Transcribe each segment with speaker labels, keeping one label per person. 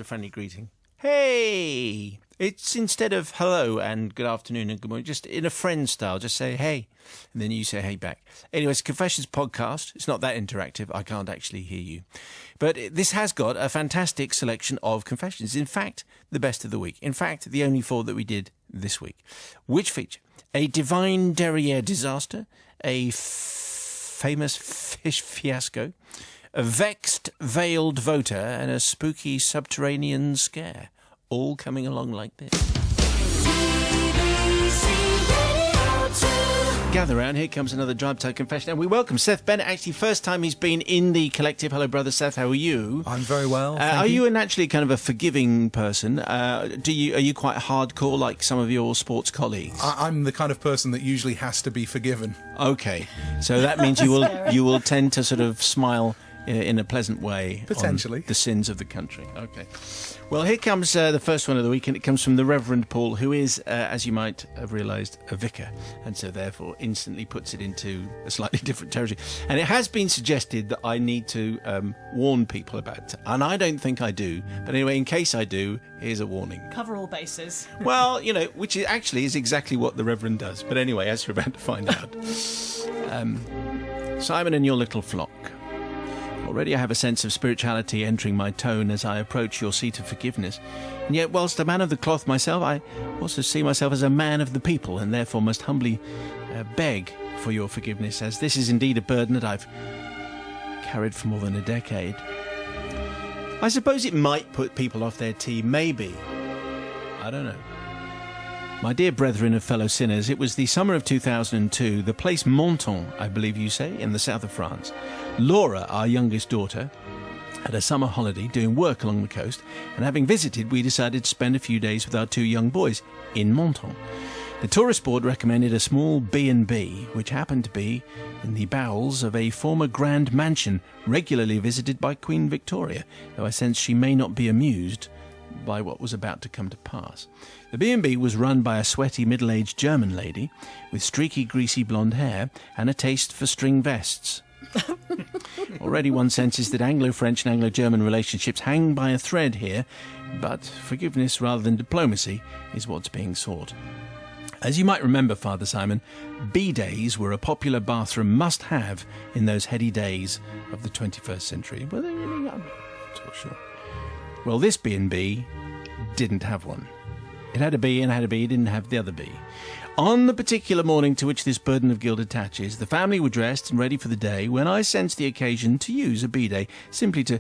Speaker 1: a friendly greeting. Hey! It's instead of hello and good afternoon and good morning, just in a friend style, just say hey, and then you say hey back. Anyway, it's a Confessions podcast. It's not that interactive. I can't actually hear you. But this has got a fantastic selection of confessions. In fact, the best of the week. In fact, the only 4 that we did this week, which feature a divine Derrière disaster, a famous fish fiasco, a vexed veiled voter, and a spooky subterranean scare. All coming along like this. Gather round, here comes another Drive-Time confession, and we welcome Seth Bennett. Actually, first time he's been in the collective. Hello, brother Seth, how are you?
Speaker 2: I'm very well,
Speaker 1: Are you naturally kind of a forgiving person? Are you quite hardcore like some of your sports colleagues?
Speaker 2: I'm the kind of person that usually has to be forgiven.
Speaker 1: Okay, so that means you will tend to sort of smile in a pleasant way
Speaker 2: potentially
Speaker 1: on the sins of the country. Okay. Well, here comes the first one of the week, and it comes from the Reverend Paul, who is, as you might have realised, a vicar, and so therefore instantly puts it into a slightly different territory. And it has been suggested that I need to warn people about it, and I don't think I do. But anyway, in case I do, here's a warning.
Speaker 3: Cover all bases.
Speaker 1: Well, which actually is exactly what the Reverend does. But anyway, as you're about to find out. Simon and your little flock. Already I have a sense of spirituality entering my tone as I approach your seat of forgiveness. And yet, whilst a man of the cloth myself, I also see myself as a man of the people, and therefore must humbly beg for your forgiveness, as this is indeed a burden that I've carried for more than a decade. I suppose it might put people off their tea, maybe. I don't know. My dear brethren of fellow sinners, it was the summer of 2002, the place Menton, I believe you say, in the south of France. Laura, our youngest daughter, had a summer holiday doing work along the coast, and having visited, we decided to spend a few days with our 2 young boys in Menton. The tourist board recommended a small B&B, which happened to be in the bowels of a former grand mansion regularly visited by Queen Victoria, though I sense she may not be amused by what was about to come to pass. The B&B was run by a sweaty middle-aged German lady with streaky, greasy blonde hair and a taste for string vests. Already one senses that Anglo-French and Anglo-German relationships hang by a thread here, but forgiveness rather than diplomacy is what's being sought. As you might remember, Father Simon, B-days were a popular bathroom must-have in those heady days of the 21st century. Well, I'm not so sure. Well, this B&B didn't have one. It had a B and had a B, didn't have the other B. On the particular morning to which this burden of guilt attaches, the family were dressed and ready for the day when I sensed the occasion to use a B-day, simply to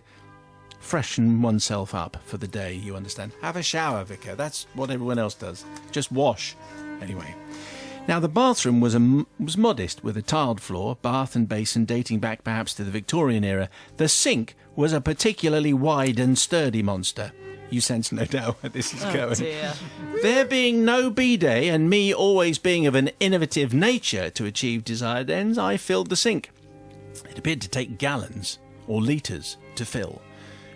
Speaker 1: freshen oneself up for the day, you understand. Have a shower, Vicar. That's what everyone else does. Just wash. Anyway. Now, the bathroom was modest, with a tiled floor, bath and basin dating back perhaps to the Victorian era. The sink was a particularly wide and sturdy monster. You sense, no doubt, where this is going.
Speaker 3: Dear.
Speaker 1: There being no B-day, and me always being of an innovative nature to achieve desired ends, I filled the sink. It appeared to take gallons, or litres, to fill.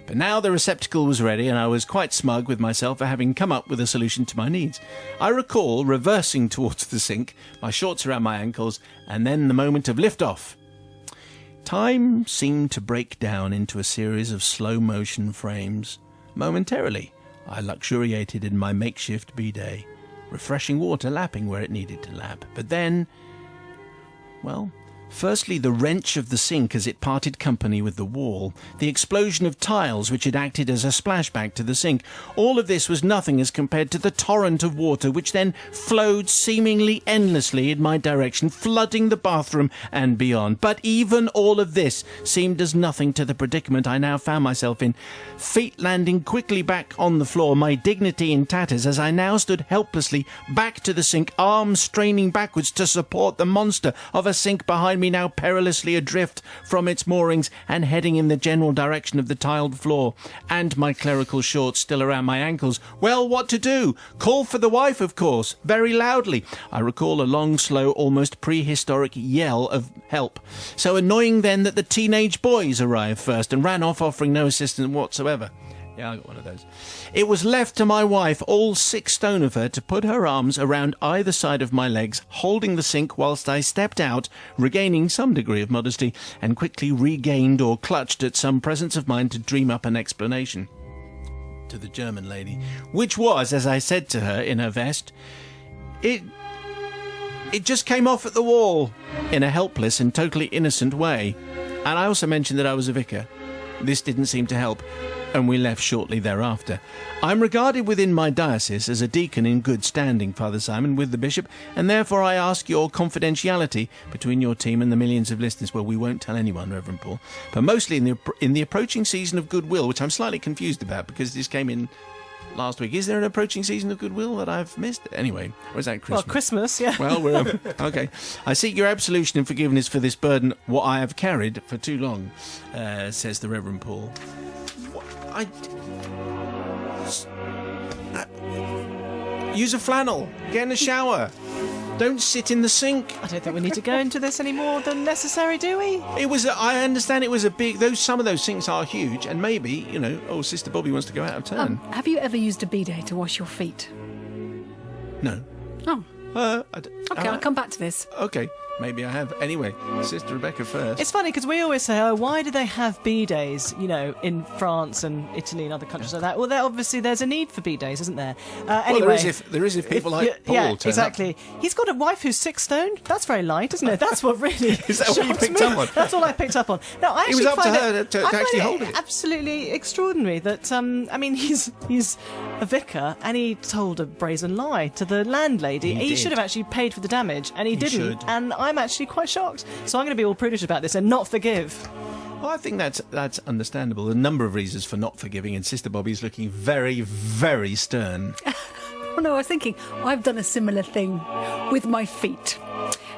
Speaker 1: But now the receptacle was ready, and I was quite smug with myself for having come up with a solution to my needs. I recall reversing towards the sink, my shorts around my ankles, and then the moment of lift-off. Time seemed to break down into a series of slow-motion frames. Momentarily, I luxuriated in my makeshift B-day, refreshing water lapping where it needed to lap. But then, well, firstly the wrench of the sink as it parted company with the wall, the explosion of tiles which had acted as a splashback to the sink, all of this was nothing as compared to the torrent of water which then flowed seemingly endlessly in my direction, flooding the bathroom and beyond. But even all of this seemed as nothing to the predicament I now found myself in, feet landing quickly back on the floor, my dignity in tatters as I now stood helplessly back to the sink, arms straining backwards to support the monster of a sink behind me, now perilously adrift from its moorings and heading in the general direction of the tiled floor, and my clerical shorts still around my ankles. Well, what to do? Call for the wife, of course, very loudly. I recall a long, slow, almost prehistoric yell of help. So annoying then that the teenage boys arrived first and ran off offering no assistance whatsoever. Yeah, I got one of those. It was left to my wife, all 6 stone of her, to put her arms around either side of my legs, holding the sink whilst I stepped out, regaining some degree of modesty, and quickly regained or clutched at some presence of mind to dream up an explanation. to the German lady, which was, as I said to her in her vest, it just came off at the wall in a helpless and totally innocent way. And I also mentioned that I was a vicar. This didn't seem to help, and we left shortly thereafter. I'm regarded within my diocese as a deacon in good standing, Father Simon, with the bishop, and therefore I ask your confidentiality between your team and the millions of listeners. Well, we won't tell anyone, Reverend Paul, but mostly in the approaching season of goodwill, which I'm slightly confused about because this came in last week. Is there an approaching season of goodwill that I've missed? Anyway, or is that Christmas?
Speaker 3: Well, Christmas, yeah.
Speaker 1: Well, we're okay. I seek your absolution and forgiveness for this burden, what I have carried for too long, says the Reverend Paul. Use a flannel. Get in the shower. Don't sit in the sink.
Speaker 3: I don't think we need to go into this any more than necessary, do we?
Speaker 1: I understand it was a big. Some of those sinks are huge, and maybe Sister Bobby wants to go out of turn.
Speaker 4: Have you ever used a bidet to wash your feet?
Speaker 1: No.
Speaker 4: Oh. Okay, I'll come back to this.
Speaker 1: Okay, maybe I have. Anyway, Sister Rebecca first.
Speaker 3: It's funny because we always say, why do they have bidets, in France and Italy and other countries like that? Well, there's a need for bidets, isn't there? Anyway,
Speaker 1: well, there is if people like Paul turn
Speaker 3: exactly.
Speaker 1: up.
Speaker 3: He's got a wife who's 6 stone. That's very light, isn't it? That's what really
Speaker 1: is that what you picked up on?
Speaker 3: That's all I picked up on. No, I actually
Speaker 1: it was up to
Speaker 3: find
Speaker 1: her to actually hold it.
Speaker 3: Absolutely extraordinary that he's a vicar and he told a brazen lie to the landlady. He should have actually paid for the damage, and he didn't.
Speaker 1: Should.
Speaker 3: And I'm actually quite shocked. So I'm going to be all prudish about this and not forgive.
Speaker 1: Well, I think that's understandable. A number of reasons for not forgiving, and Sister Bobby's looking very, very stern.
Speaker 4: Well, no, I was thinking I've done a similar thing with my feet.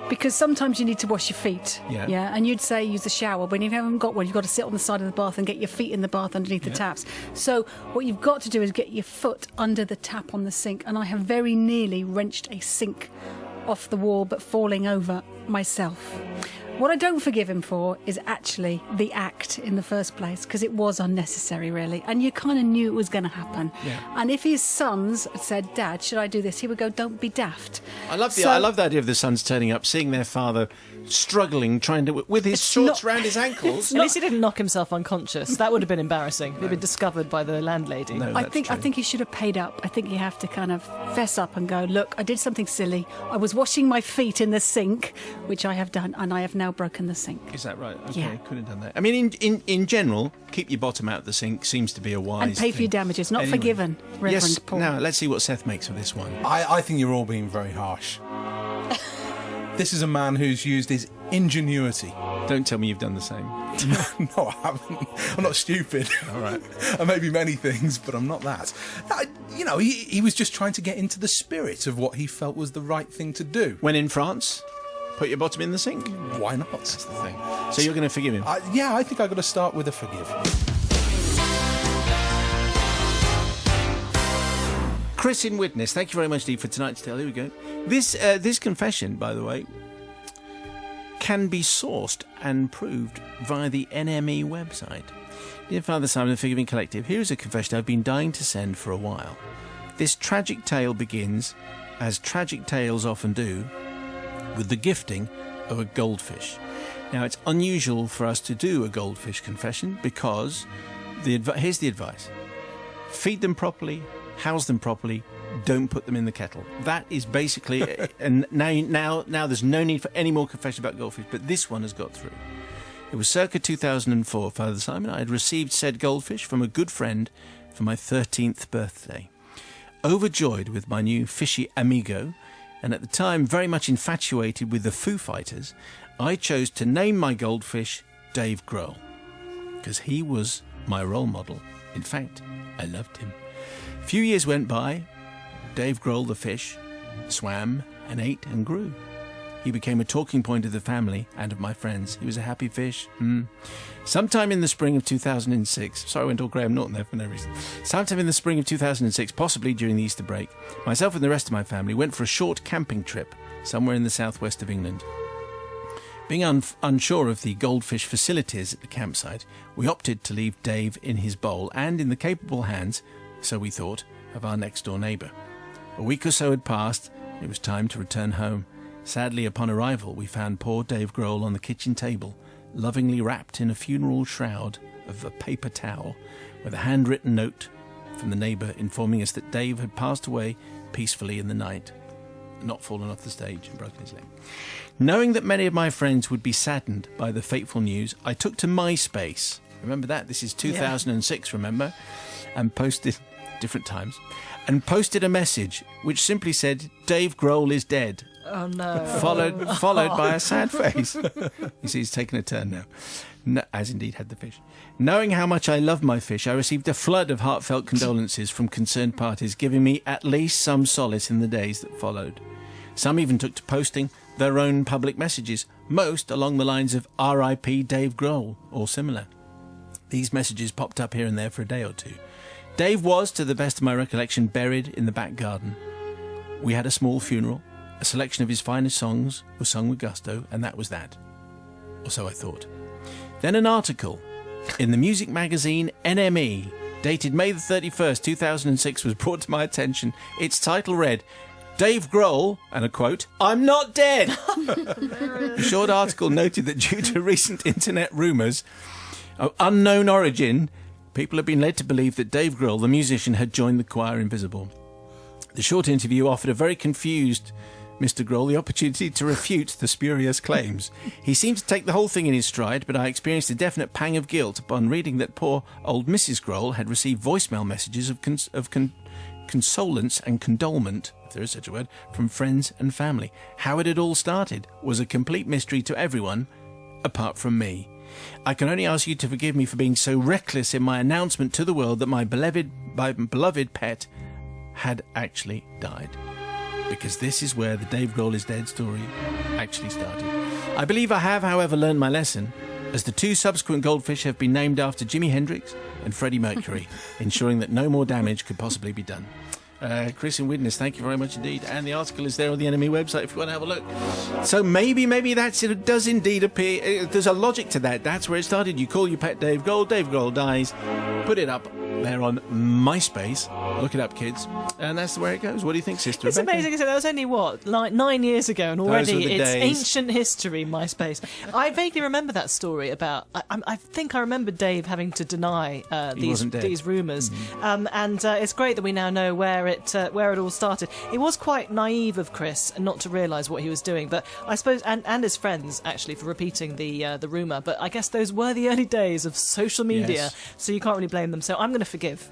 Speaker 4: Because sometimes you need to wash your feet.
Speaker 1: Yeah.
Speaker 4: And you'd say use the shower. When you haven't got one, you've got to sit on the side of the bath and get your feet in the bath underneath the taps. So what you've got to do is get your foot under the tap on the sink. And I have very nearly wrenched a sink off the wall, but falling over myself. What I don't forgive him for is actually the act in the first place, because it was unnecessary, really. And you kind of knew it was going to happen.
Speaker 1: Yeah.
Speaker 4: And if his sons had said, Dad, should I do this? He would go, don't be daft.
Speaker 1: I love the idea of the sons turning up, seeing their father struggling, trying to with his shorts round his ankles.
Speaker 3: At least he didn't knock himself unconscious. That would have been embarrassing. He'd been discovered by the landlady.
Speaker 1: No,
Speaker 4: I think he should have paid up. I think you have to kind of fess up and go, look, I did something silly. I was washing my feet in the sink, which I have done, and I have now broken the sink.
Speaker 1: Is that right? Okay,
Speaker 4: Yeah.
Speaker 1: could have done that. I mean, in general, keep your bottom out of the sink seems to be a wise
Speaker 4: And pay for your
Speaker 1: thing.
Speaker 4: damages. Not
Speaker 1: Anyway.
Speaker 4: forgiven, Reverend
Speaker 1: Yes,
Speaker 4: Paul.
Speaker 1: now let's see what Seth makes of this one.
Speaker 2: I think you're all being very harsh. This is a man who's used his ingenuity.
Speaker 1: Don't tell me you've done the same.
Speaker 2: No, I haven't. I'm not stupid.
Speaker 1: All right.
Speaker 2: I may be many things, but I'm not that. He was just trying to get into the spirit of what he felt was the right thing to do.
Speaker 1: When in France, put your bottom in the sink.
Speaker 2: Why not?
Speaker 1: That's the thing. So you're going to forgive him?
Speaker 2: I think I've got to start with a forgive.
Speaker 1: Chris in Witness, thank you very much, Steve, for tonight's tale. Here we go. This confession, by the way, can be sourced and proved via the NME website. Dear Father Simon, the Forgiving Collective, here is a confession I've been dying to send for a while. This tragic tale begins, as tragic tales often do, with the gifting of a goldfish. Now, it's unusual for us to do a goldfish confession because here's the advice. Feed them properly, house them properly, don't put them in the kettle. That is basically, and now there's no need for any more confession about goldfish, but this one has got through. It was circa 2004, Father Simon. I had received said goldfish from a good friend for my 13th birthday. Overjoyed with my new fishy amigo, and at the time very much infatuated with the Foo Fighters, I chose to name my goldfish Dave Grohl, because he was my role model. In fact, I loved him. A few years went by. Dave Grohl, the fish, swam and ate and grew. He became a talking point of the family and of my friends. He was a happy fish. Sometime in the spring of 2006... Sorry, I went all Graham Norton there for no reason. Sometime in the spring of 2006, possibly during the Easter break, myself and the rest of my family went for a short camping trip somewhere in the southwest of England. Being unsure of the goldfish facilities at the campsite, we opted to leave Dave in his bowl and in the capable hands, so we thought, of our next-door neighbour. A week or so had passed, and it was time to return home. Sadly, upon arrival, we found poor Dave Grohl on the kitchen table, lovingly wrapped in a funeral shroud of a paper towel, with a handwritten note from the neighbour informing us that Dave had passed away peacefully in the night, not fallen off the stage and broken his leg. Knowing that many of my friends would be saddened by the fateful news, I took to MySpace. Remember that? This is 2006, remember? And posted, different times, and posted a message which simply said, Dave Grohl is dead.
Speaker 3: Oh, no.
Speaker 1: Followed by a sad face. You see, he's taken a turn now. No, as indeed had the fish. Knowing how much I love my fish, I received a flood of heartfelt condolences from concerned parties, giving me at least some solace in the days that followed. Some even took to posting their own public messages, most along the lines of R.I.P. Dave Grohl or similar. These messages popped up here and there for a day or two. Dave was, to the best of my recollection, buried in the back garden. We had a small funeral. A selection of his finest songs was sung with gusto, and that was that. Or so I thought. Then an article in the music magazine NME, dated May the 31st, 2006, was brought to my attention. Its title read, Dave Grohl, and a quote, I'm not dead! The short article noted that due to recent internet rumours of unknown origin, people have been led to believe that Dave Grohl, the musician, had joined the Choir Invisible. The short interview offered a very confused Mr. Grohl the opportunity to refute the spurious claims. He seemed to take the whole thing in his stride, but I experienced a definite pang of guilt upon reading that poor old Mrs. Grohl had received voicemail messages of consolence and condolement, if there is such a word, from friends and family. How it had all started was a complete mystery to everyone, apart from me. I can only ask you to forgive me for being so reckless in my announcement to the world that my beloved pet had actually died. Because this is where the Dave Grohl is dead story actually started. I believe I have, however, learned my lesson, as the two subsequent goldfish have been named after Jimi Hendrix and Freddie Mercury, ensuring that no more damage could possibly be done. Chris and Witness, thank you very much indeed. And the article is there on the NME website if you want to have a look. So maybe that's it. It does indeed appear. There's a logic to that. That's where it started. You call your pet Dave Grohl. Dave Grohl dies. Put it up there on MySpace. Look it up, kids. And that's where it goes. What do you think, Sister
Speaker 3: It's
Speaker 1: Rebecca?
Speaker 3: amazing. That was only, like 9 years ago, and already
Speaker 1: Those were the
Speaker 3: it's
Speaker 1: days.
Speaker 3: ancient history, MySpace. I vaguely remember that story about... I think I remember Dave having to deny these rumours. And it's great that we now know where it all started. It was quite naive of Chris not to realise what he was doing, but I suppose... And his friends, actually, for repeating the rumour. But I guess those were the early days of social media, so you can't really blame them. So I'm going to forgive.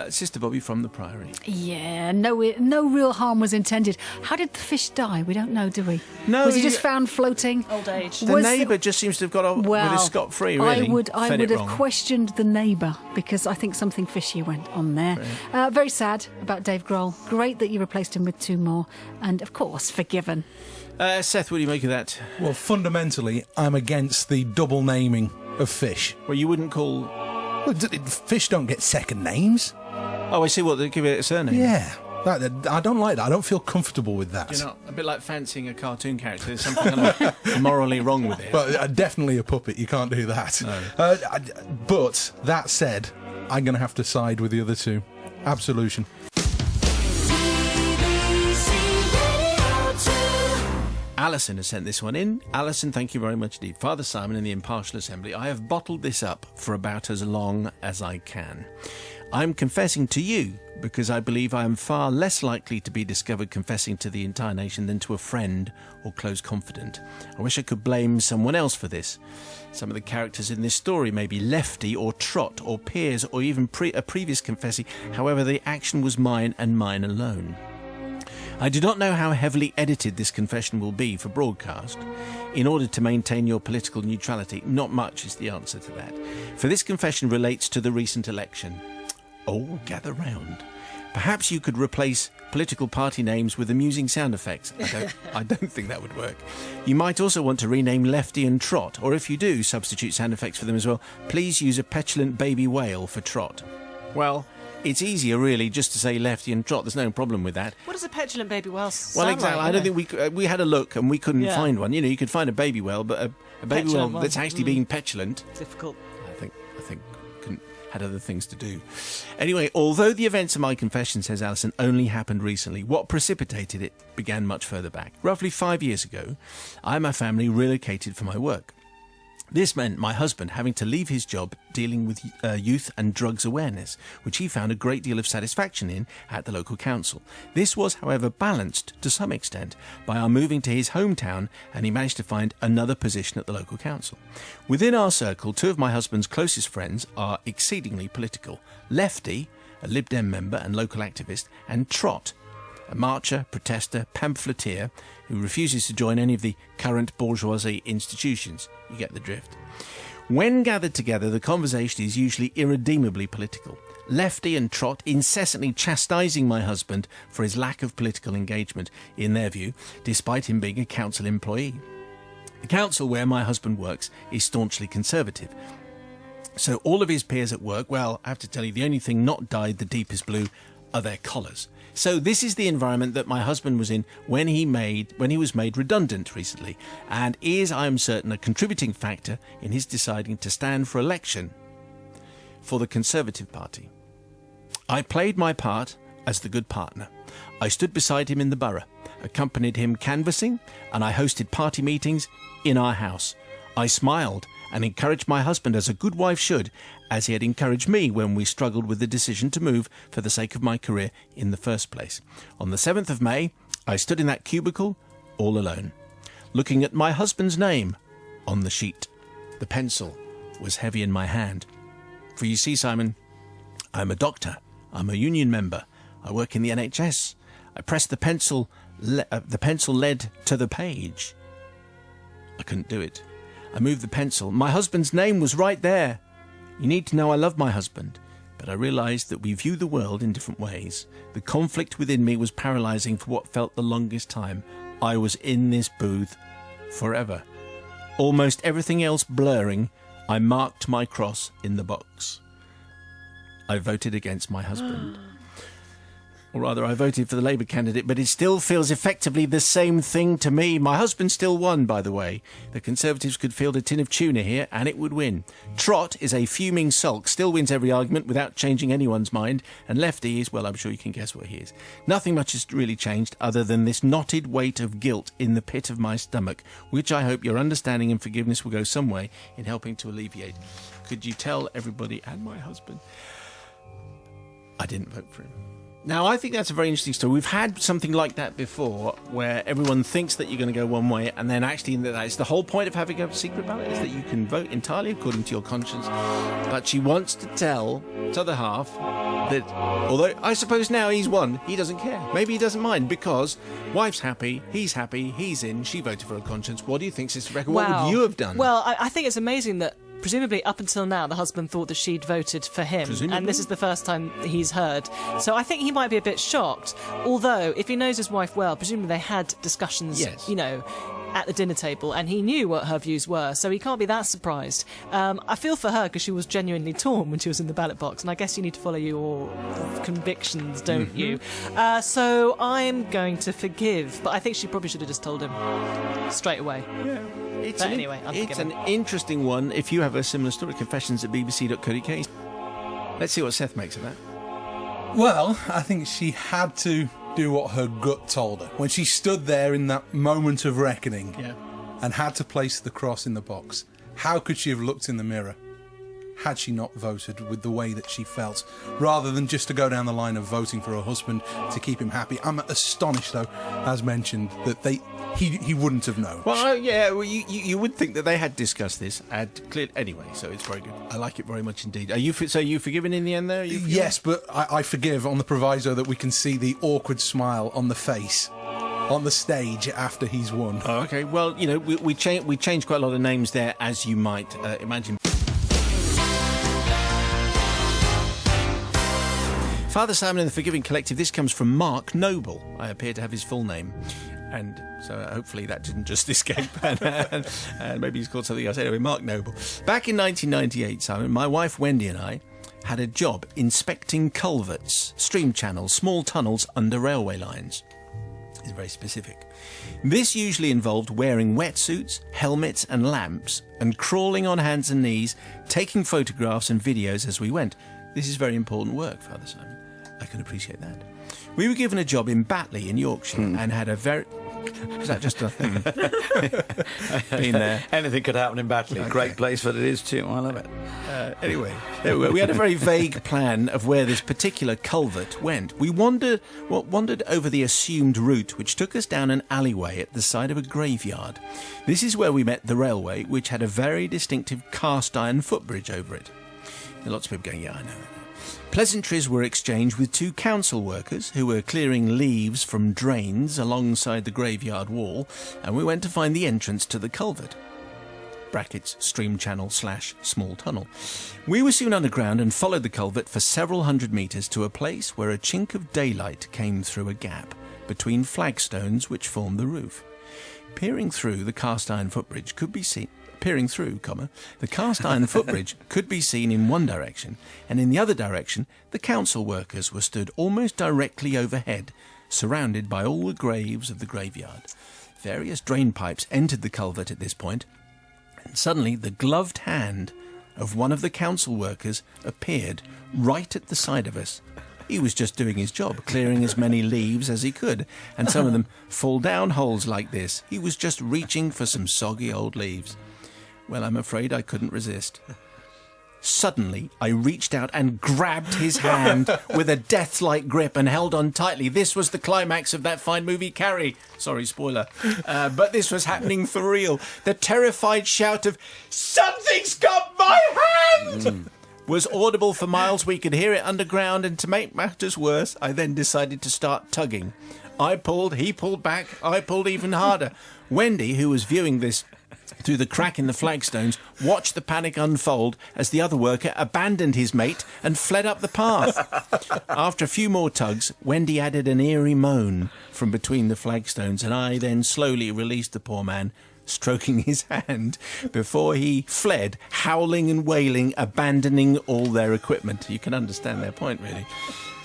Speaker 1: Sister Bobby from the Priory.
Speaker 4: Yeah, no real harm was intended. How did the fish die? We don't know, do we?
Speaker 1: No,
Speaker 4: was he just found floating?
Speaker 3: Old age.
Speaker 1: The neighbour just seems to have got off with his scot-free, really.
Speaker 4: I would have questioned the neighbour, because I think something fishy went on there. Very sad about Dave Grohl. Great that you replaced him with two more. And, of course, forgiven.
Speaker 1: Seth, what do you make of that?
Speaker 2: Well, fundamentally, I'm against the double naming of fish.
Speaker 1: Well, you wouldn't call...
Speaker 2: Well, fish don't get second names.
Speaker 1: Oh, I see. What, they give it a surname?
Speaker 2: Yeah. I don't like that. I don't feel comfortable with that.
Speaker 1: You're not a bit like fancying a cartoon character. There's something morally wrong with it.
Speaker 2: But definitely a puppet. You can't do that. No. But that said, I'm going to have to side with the other two. Absolution.
Speaker 1: Alison has sent this one in. Alison, thank you very much indeed. Father Simon in the Impartial Assembly, I have bottled this up for about as long as I can. I'm confessing to you because I believe I am far less likely to be discovered confessing to the entire nation than to a friend or close confidant. I wish I could blame someone else for this. Some of the characters in this story may be Lefty or Trot or Piers or even a previous confessee. However, the action was mine and mine alone. I do not know how heavily edited this confession will be for broadcast. In order to maintain your political neutrality, not much is the answer to that. For this confession relates to the recent election. Oh, gather round. Perhaps you could replace political party names with amusing sound effects. I don't think that would work. You might also want to rename Lefty and Trot, or if you do, substitute sound effects for them as well. Please use a petulant baby whale for Trot. Well, it's easier, really, just to say Lefty and Trot. There's no problem with that.
Speaker 3: What does a petulant baby whale sound
Speaker 1: Well, exactly.
Speaker 3: like,
Speaker 1: I don't think we had a look and we couldn't find one. You know, you could find a baby whale, but a baby whale that's actually being petulant.
Speaker 3: Difficult.
Speaker 1: I think had other things to do. Anyway, although the events of my confession, says Alison, only happened recently, what precipitated it began much further back. Roughly 5 years ago, I and my family relocated for my work. This meant my husband having to leave his job dealing with youth and drugs awareness, which he found a great deal of satisfaction in at the local council. This was, however, balanced to some extent by our moving to his hometown, and he managed to find another position at the local council. Within our circle, 2 of my husband's closest friends are exceedingly political. Lefty, a Lib Dem member and local activist, and Trot, a marcher, protester, pamphleteer who refuses to join any of the current bourgeoisie institutions. You get the drift. When gathered together, the conversation is usually irredeemably political. Lefty and Trot incessantly chastising my husband for his lack of political engagement, in their view, despite him being a council employee. The council where my husband works is staunchly conservative. So all of his peers at work, well, I have to tell you, the only thing not dyed the deepest blue are their collars. So this is the environment that my husband was in when he was made redundant recently, and is, I am certain, a contributing factor in his deciding to stand for election for the Conservative Party. I played my part as the good partner. I stood beside him in the borough, accompanied him canvassing, and I hosted party meetings in our house. I smiled and encouraged my husband as a good wife should, as he had encouraged me when we struggled with the decision to move for the sake of my career in the first place. On the 7th of May, I stood in that cubicle all alone, looking at my husband's name on the sheet. The pencil was heavy in my hand. For you see, Simon, I'm a doctor. I'm a union member. I work in the NHS. I pressed the pencil led to the page. I couldn't do it. I moved the pencil. My husband's name was right there. You need to know I love my husband, but I realised that we view the world in different ways. The conflict within me was paralysing for what felt the longest time. I was in this booth forever. Almost everything else blurring, I marked my cross in the box. I voted against my husband. Or rather, I voted for the Labour candidate, but it still feels effectively the same thing to me. My husband still won, by the way. The Conservatives could field a tin of tuna here, and it would win. Trot is a fuming sulk, still wins every argument without changing anyone's mind, and Lefty is, well, I'm sure you can guess what he is. Nothing much has really changed other than this knotted weight of guilt in the pit of my stomach, which I hope your understanding and forgiveness will go some way in helping to alleviate. Could you tell everybody and my husband I didn't vote for him? Now, I think that's a very interesting story. We've had something like that before, where everyone thinks that you're going to go one way, and then actually that's the whole point of having a secret ballot, is that you can vote entirely according to your conscience. But she wants to tell the other half that, although I suppose now he's won, he doesn't care. Maybe he doesn't mind, because wife's happy, he's in, she voted for her conscience. What do you think, Sister Rebecca? Wow. What would you have done?
Speaker 3: Well, I think it's amazing that presumably up until now the husband thought that she'd voted for him, and this is the first time he's heard. So I think he might be a bit shocked, although if he knows his wife well, presumably they had discussions,
Speaker 1: yes,
Speaker 3: at the dinner table, and he knew what her views were, so he can't be that surprised. I feel for her because she was genuinely torn when she was in the ballot box, and I guess you need to follow your convictions, don't you? So I'm going to forgive, but I think she probably should have just told him straight away.
Speaker 1: Yeah.
Speaker 3: It's an
Speaker 1: interesting one. If you have a similar story, confessions@bbc.co.uk. Let's see what Seth makes of that.
Speaker 2: Well, I think she had to do what her gut told her. When she stood there in that moment of reckoning and had to place the cross in the box, how could she have looked in the mirror had she not voted with the way that she felt, rather than just to go down the line of voting for her husband to keep him happy? I'm astonished, though, as mentioned, that he wouldn't have known.
Speaker 1: Well, you would think that they had discussed this. Anyway, so it's very good. I like it very much indeed. Are you forgiven in the end there?
Speaker 2: Yes, but I forgive on the proviso that we can see the awkward smile on the face on the stage after he's won.
Speaker 1: Oh, okay. Well, we changed quite a lot of names there, as you might imagine. Father Simon and the Forgiving Collective. This comes from Mark Noble. I appear to have his full name, and so hopefully that didn't just escape, and maybe he's called something else. Anyway, Mark Noble. Back in 1998, Simon, my wife Wendy and I had a job inspecting culverts, stream channels, small tunnels under railway lines. It's very specific. This usually involved wearing wetsuits, helmets and lamps, and crawling on hands and knees, taking photographs and videos as we went. This is very important work, Father Simon. I can appreciate that. We were given a job in Batley in Yorkshire and had a very... Is that just a thing? Been there.
Speaker 5: Anything could happen in Batley. Okay. Great place, but it is too. I love it.
Speaker 1: Anyway, we had a very vague plan of where this particular culvert went. We wandered over the assumed route, which took us down an alleyway at the side of a graveyard. This is where we met the railway, which had a very distinctive cast iron footbridge over it. There are lots of people going, yeah, I know. Pleasantries were exchanged with two council workers who were clearing leaves from drains alongside the graveyard wall, and we went to find the entrance to the culvert. Brackets, stream channel / small tunnel. We were soon underground and followed the culvert for several hundred metres to a place where a chink of daylight came through a gap between flagstones which formed the roof. Peering through, the cast iron footbridge could be seen in one direction, and in the other direction the council workers were stood almost directly overhead, surrounded by all the graves of the graveyard. Various drain pipes entered the culvert at this point, and suddenly the gloved hand of one of the council workers appeared right at the side of us. He was just doing his job, clearing as many leaves as he could, and some of them fall down holes like this. He was just reaching for some soggy old leaves. Well, I'm afraid I couldn't resist. Suddenly, I reached out and grabbed his hand with a death-like grip and held on tightly. This was the climax of that fine movie, Carrie. Sorry, spoiler. But this was happening for real. The terrified shout of, "Something's got my hand!" was audible for miles. We could hear it underground, and to make matters worse, I then decided to start tugging. I pulled, he pulled back, I pulled even harder. Wendy, who was viewing this through the crack in the flagstones, watched the panic unfold as the other worker abandoned his mate and fled up the path. After a few more tugs, Wendy added an eerie moan from between the flagstones, and I then slowly released the poor man, stroking his hand, before he fled, howling and wailing, abandoning all their equipment. You can understand their point, really.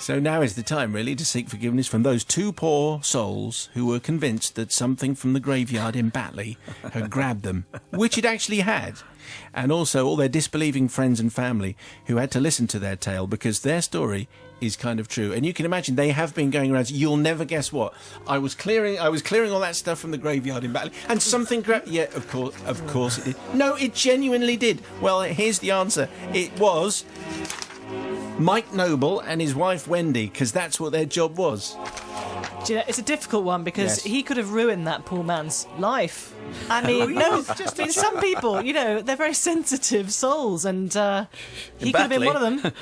Speaker 1: So now is the time, really, to seek forgiveness from those two poor souls who were convinced that something from the graveyard in Batley had grabbed them, which it actually had, and also all their disbelieving friends and family who had to listen to their tale because their story is kind of true. And you can imagine they have been going around. You'll never guess what. I was clearing all that stuff from the graveyard in Batley, and something grabbed. Yeah, of course it did. No, it genuinely did. Well, here's the answer. It was Mike Noble and his wife Wendy, because that's what their job was.
Speaker 3: Do you know, it's a difficult one because he could have ruined that poor man's life. I mean, some people, they're very sensitive souls, and he could have been one of them.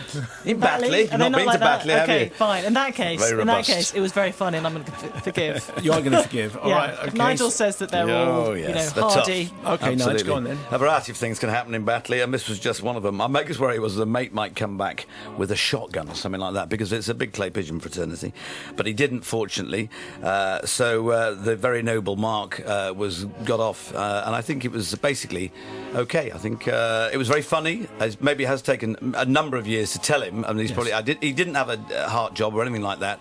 Speaker 5: In Batley? You've not been to Batley, have you?
Speaker 3: Okay, fine. In that case, it was very funny, and I'm going to forgive.
Speaker 1: You are going to forgive. All right. Okay.
Speaker 3: Nigel says that they're all, hardy.
Speaker 1: Okay, Nigel, go on then.
Speaker 5: A variety of things can happen in Batley, and this was just one of them. My biggest worry was the mate might come back with a shotgun or something like that, because it's a big clay pigeon fraternity. But he didn't, fortunately. So the very noble Mark got off, and I think it was basically okay. I think it was very funny. Maybe it has taken a number of years to tell him. I mean, he didn't have a heart job or anything like that,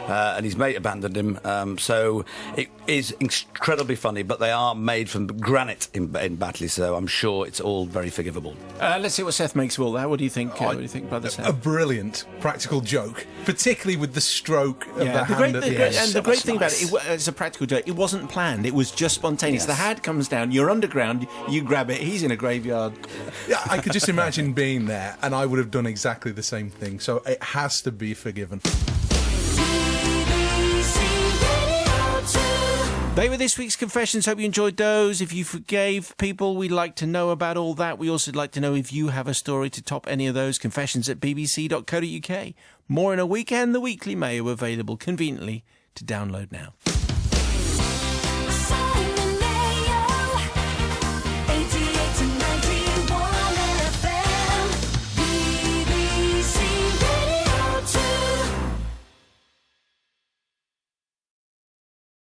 Speaker 5: and his mate abandoned him. So it is incredibly funny, but they are made from granite in Batley, so I'm sure it's all very forgivable.
Speaker 1: Let's see what Seth makes of all that. What do you think? What do you think, brother Seth?
Speaker 2: A brilliant practical joke, particularly with the stroke of the hand at the end.
Speaker 1: And the great thing about it's a practical joke. It wasn't planned. It was just spontaneous. Yes. The hand comes down. You're underground. You grab it. He's in a graveyard.
Speaker 2: Yeah, I could just imagine being there, and I would have done exactly the same thing. So it has to be forgiven.
Speaker 1: They were this week's confessions. Hope you enjoyed those. If you forgave people, we'd like to know about all that. We also like to know if you have a story to top any of those. Confessions at bbc.co.uk. More in a week, and the Weekly Mayo available conveniently to download now.